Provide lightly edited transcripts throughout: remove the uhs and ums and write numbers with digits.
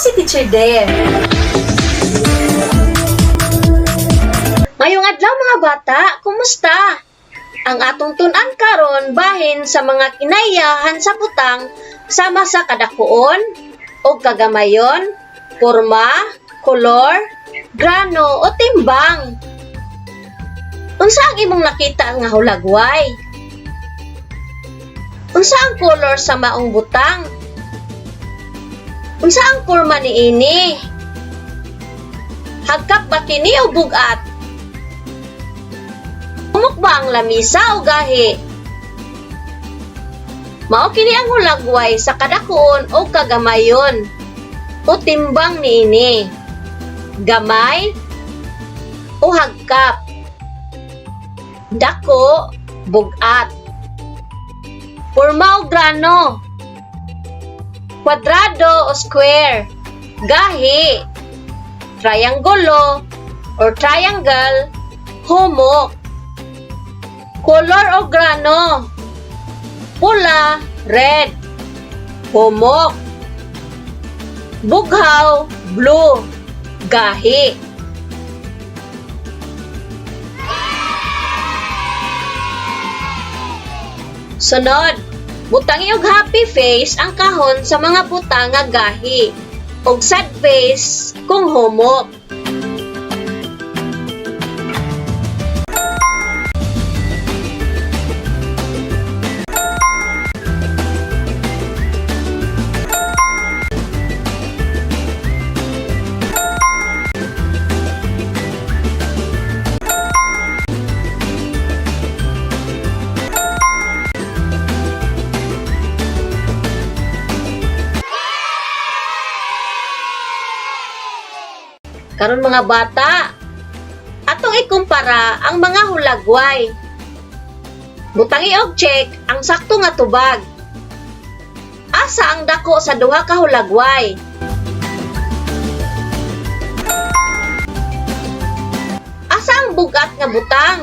si Teacher Dare. Ngayong adlaw mga bata, kumusta? Ang atong tun-an karon bahin sa mga kinaiyahan sa butang sama sa kadakuon o kagamayon, porma, kolor, grano o timbang. Unsa ang imong nakita nga hulagway? Unsa ang kolor sa maong butang? Unsa ang porma niini? Hagkap ba kini o bugat? Humok ba ang lamisa o gahi? Mao kini ang hulagway sa kadakuon o kagamayon o timbang niini. Gamay o hagkap. Dako, bugat. Porma o grano. Kwadrado o square. Gahi. Triangulo or triangle. Humok. Color o grano. Pula, red. Humok. Bughaw, blue. Gahi. Sunod, butangi og happy face ang kahon sa mga butang nga gahi, og sad face kung humok. Karon mga bata, atong ikumpara ang mga hulagway. Butangi og check ang sakto nga tubag. Asa ang dako sa duha ka hulagway? Asa ang bugat nga butang?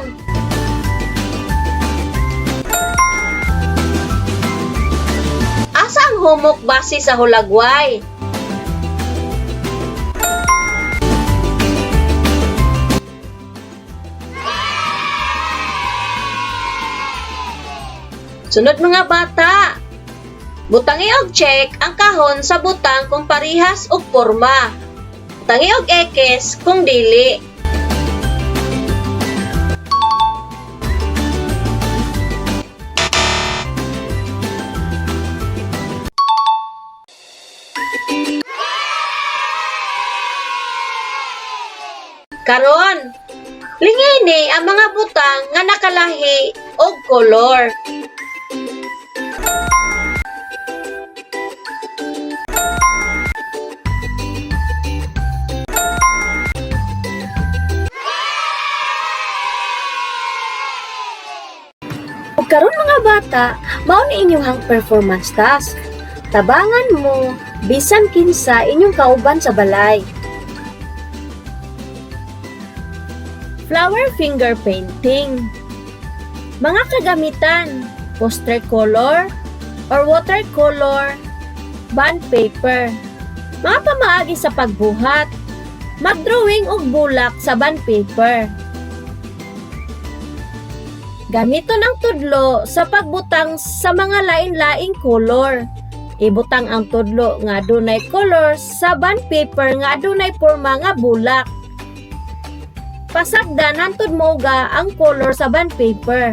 Asa ang humok base sa hulagway? Sunod mga bata, butangi og check ang kahon sa butang kung parihas og porma. Butangi og X kung dili. Karon, lingini ang mga butang nga nakalahi og kolor. Karon mga bata, mao ni inyong performance task. Tabangan mo bisan kinsa inyong kauban sa balay. Flower finger painting. Mga kagamitan: poster color or watercolor, bond paper. Mga pamaagi sa pagbuhat: magdrawing og bulak sa bond paper. Gamiton ang tudlo sa pagbutang sa mga lain-laing color. Ibutang ang tudlo nga adunay color sa bond paper nga adunay porma nga bulak. Pasagdan hangtod moga ang color sa bond paper.